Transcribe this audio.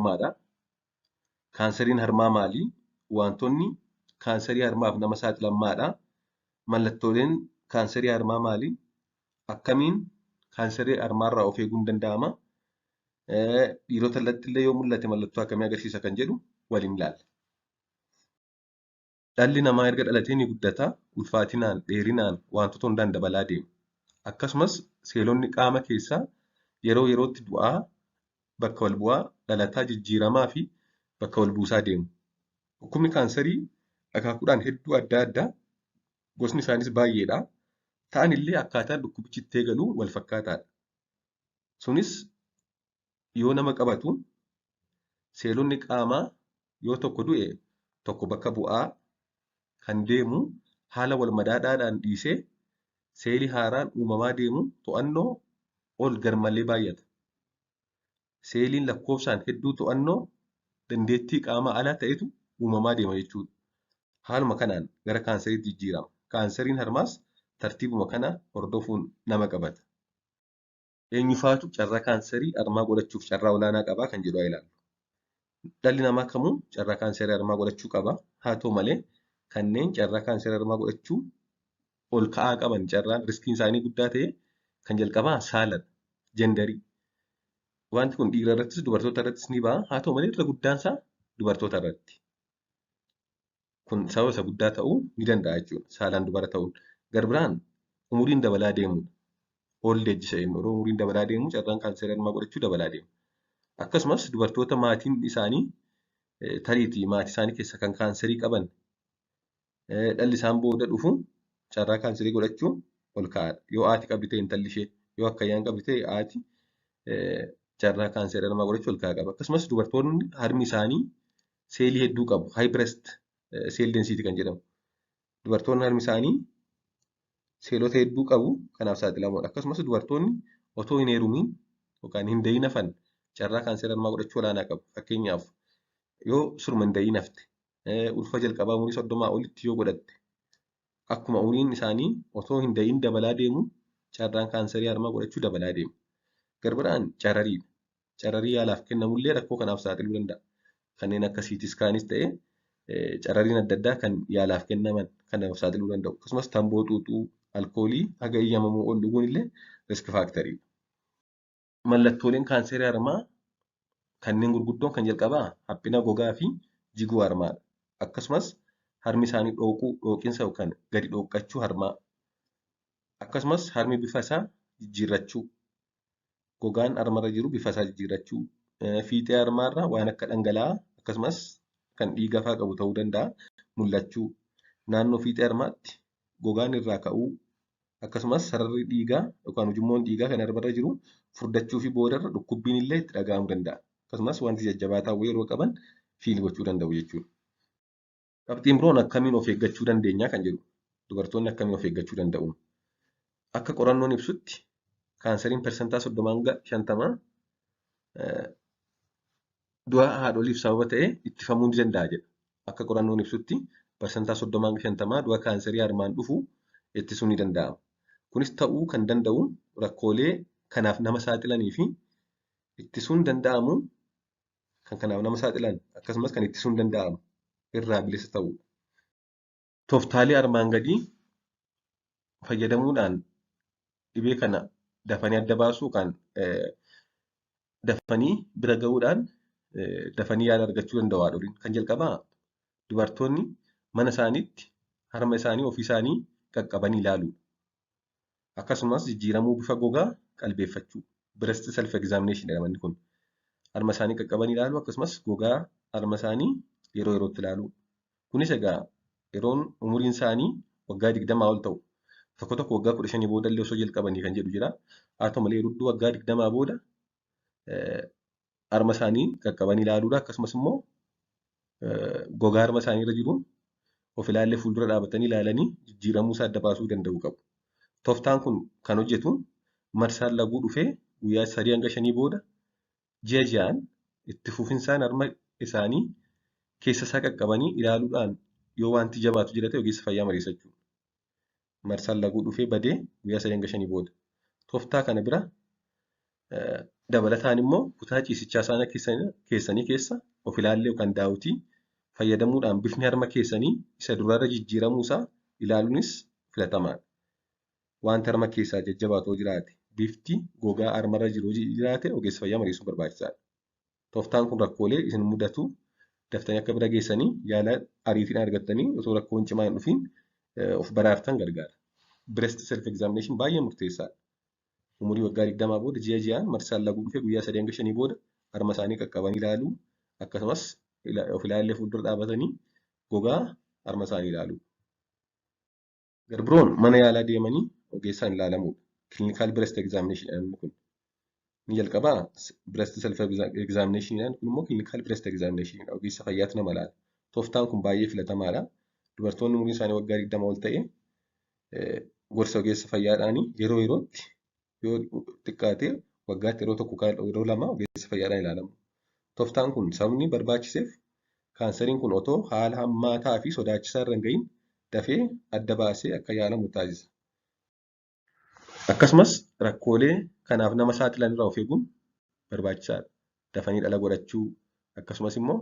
harmaadha. Kaanseriin harmaa maali? Wantoonni kaanserii harmaaf nama saaxilan maadha? Mallattooleen kaanserii harmaa maali? Akkamiin kaanserii harmaarraa of eeguun danda'ama? Dhiirota irrattillee yoo mul'ate mallattoo akkamii agarsiisa kan jedhu waliin ilaalla. Dhalli namaa erga dhalatee ni guddata. Ulfaatinaan, dheerinaan wantoota hundaan dabalaa deema. Akkasumas seelonni qaama keessaa yeroo yerootti du'aa, bakka wal bu'aa, dhalataa, jijjiiramaa fi bakka wal buusaa deemu. Dhukkubni kaanserii akaakuudhaan hedduu adda addaa, gosni isaanis baay'eedha. Ta'an illee akkaataan dhukkubichi itti eegalu wal fakkaataadha. Sunis yoo nama qabatu seelonni qaamaa yoo tokko du'e tokko bakka bu'aa kan deemu haala wal madaadhaadhaan dhiisee seelii haaraan uumamaa deemu to'annoo ol garmalee baay'ata. Seeliin lakkoofsaan hedduu to'annoo dandeettii qaamaa alaa ta'etu uumamaa deema jechuudha. Haaluma kanaan gara kaanseriitti jijjiirama. Kaanseriin harmaas tartiibuma kana hordofuun nama qabata. Eenyufaatu carraa kaanserii harmaa godhachuuf carraa olaanaa qabaa kan jedhu haa ilaallu. Dhalli namaa kamuu carraa kaanserii harmaa godhachuu qaba. Haa ta'u malee kanneen carraa kaanserii harmaa godhachuu ol ka'aa qaban carraan riskiin isaanii guddaa ta'e kan jalqabaa saaladha. Jendarii. Wanti kun dhiira irrattis dubartoota irrattis ni ba'a. Haa ta'u malee irra guddaan isaa dubartoota irratti. Kun sababa isa guddaa ta'uu ni danda'a jechuudha. Saalaan dubara ta'uun. Garbiraan umuriin dabalaa deemudha. Old age isa jennu yeroo umuriin dabalaa deemu carraan kaanserii harmaa godhachuu dabalaa deema. Akkasumas dubartoota maatiin isaanii tariitii maatii isaanii keessa kan kaanserii qaban dhalli isaan booda dhufu carraa kaanserii godhachuu ol ka'aadha. Yoo haati qabdi ta'e intalli ishee, yoo akkayyaan qabdi ta'e haati carraa kaanserii harmaa godhachuu ol ka'aa qaba. Akkasumas dubartoonni harmi isaanii seelii hedduu qabu. High breast cell density kan jedhamu. Dubartoonni harmi isaanii seelota hedduu qabu kanaaf saaxilamoodha. Akkasumas dubartoonni otoo hin heerumiin yookaan hin dahin hafan carraa kaanserii harmaa godhachuu olaanaa qabu. Fakkeenyaaf yoo surma hin dahin hafte, ulfa jalqabaa umurii 30 olitti yoo godhatte, akkuma umuriin isaanii otoo hin dahin dabalaa deemu carraan kaanserii harmaa godhachuu dabalaa deema. Garbiraan carariidha. Cararii yaalaaf kennamullee rakkoo kanaaf saaxiluu danda'a. Kanneen akka CT skaanis ta'e carariin adda addaa kan yaalaaf kennaman kanaaf saaxiluu danda'u. Akkasumas tamboo xuuxuu, alkoolii haga eeyyamamuu ol dhuguun illee risk faakteriidha. Mallattooleen kaanserii harmaa kanneen gurguddoon kan jalqabaa haphina gogaa fi jiguu harmaadha. Akkasumas harmi isaanii dhooqinsa yookaan gadi dhooqqachuu harmaa. Akkasumas harmi bifa isaa jijjiirrachuu. Gogaan harmarra jiru bifa isaa jijjiirrachuu. Fiixee harmaarraa waan akka dhangala'aa akkasumas kan dhiiga fa'aa qabu ta'uu danda'a mul'achuu. Naannoo fiixee harmaatti gogaan irraa ka'uu akkasumas sararri dhiigaa yookaan ujummoon dhiigaa kan harmarra jiru furdachuu fi boodarra dhukkubbiin illee itti dhaga'amuu danda'a. Akkasumas wanti jajjabaataa yeroo qaban fiil gochuu danda'u jechuudha. Qabxiin biroon akkamiin of eeggachuu dandeenya kan jedhu dubartoonni akkamiin of eeggachuu danda'u. Akka qorannoon ibsutti kaanseriin persentaa 30-50 du'a haadholiif sababa ta'e ittifamuu ni danda'a jedha. Akka qorannoon ibsutti persentaa 30-50 du'a kaanserii harmaan dhufu ittisuu ni danda'ama. Kunis ta'uu kan danda'u rakkoolee kanaaf nama saaxilanii fi ittisuun danda'amu kan kanaaf nama saaxilan akkasumas kan ittisuun danda'amu irraa bilisa ta'uudha. Tooftaalee armaan gadii fayyadamuudhaan dhibee kana dafanii adda baasuu yookaan dafanii bira ga'uudhaan dafanii yaala argachuu danda'u haadholiin. Kan jalqabaa dubartoonni mana isaaniitti harma isaanii ofii isaanii qaqqabanii ilaaluudha. Akkasumas jijjiiramuu bifa gogaa qalbeeffachuu. Breast self examination jedhamanni kun. Harma isaanii qaqqabanii ilaaluu akkasumas gogaa harma isaanii yeroo yerootti ilaaluu. Kunis egaa yeroon umuriin isaanii waggaa 20 ol ta'u. Tokko tokko waggaa 15 booda illee osoo jalqabanii kan jedhu jira. Haa ta'u malee yeroo waggaa 20 booda harma isaanii qaqqabanii ilaaluudha. Akkasumas immoo gogaa harma isaanii irra jiru of ilaallee fuuldura dhaabatanii ilaalanii jijjiiramuu isaa adda baasuu danda'u qabu. Tooftaan kun kan hojjetu marsaan laguu dhufee guyyaa 3-5 booda ji'a ji'aan itti fufinsaan harma isaanii keessa isaa qaqqabanii ilaaluudhaan yoo wanti jabaatu jira ta'e ogeessa fayyaa mariisachuu. Marsaan laguu dhufee badee guyyaa 3-5 booda. Tooftaa kana bira Dabalataan immoo kutaa ciisichaa saana keessanii keessa of ilaallee yookaan daawwitii fayyadamuudhaan bifni harma keessanii isa duraarra jijjiiramuu isaa ilaaluunis filatamaadha. Wanti harma keessaa jajjabaatoo jiraate bifti gogaa harmarra jiru jiraate ogeessa fayyaa mariisuun barbaachisaadha. Tooftaan kun rakkoolee isin mudatu daftanii akka bira geessanii yaala ariitiidhaan argattanii osoo rakkoon cimaa hin dhufiin of baraartan gargaara. Breast self examination baay'ee murteessaadha. Umurii waggaa 20 booda ji'a ji'aan marsaan laguu dhufee guyyaa 3 hanga 5 booda harma isaanii qaqqabanii ilaaluu akkasumas of ilaallee fuuldura dhaabatanii gogaa harma isaanii ilaaluu. Garbiroon mana yaalaa deemanii ogeessaan ilaalamudha. Clinical breast examination kun ni jalqabaa. Breast self examination kun immoo clinical breast examination ogeessa fayyaatu nama ilaala. Tooftaan kun baay'ee filatamaadha. Dubartoonni umuriin isaanii waggaa 20 ol ta'e gorsa ogeessa fayyaadhaan yeroo yerootti yoo xiqqaate waggaatti yeroo tokko yeroo lama ogeessa fayyaadhaan ilaalamu. Tooftaan kun sababni barbaachiseef kaansariin kun otoo haala hammaataa fi sodaachisaa irra hin gahin dafee adda baasee akka yaalamu taasisa. Akkasumas rakkoolee kanaaf nama saaxilan irraa of eeguun barbaachisaadha. Dafanii dhala godhachuu akkasumas immoo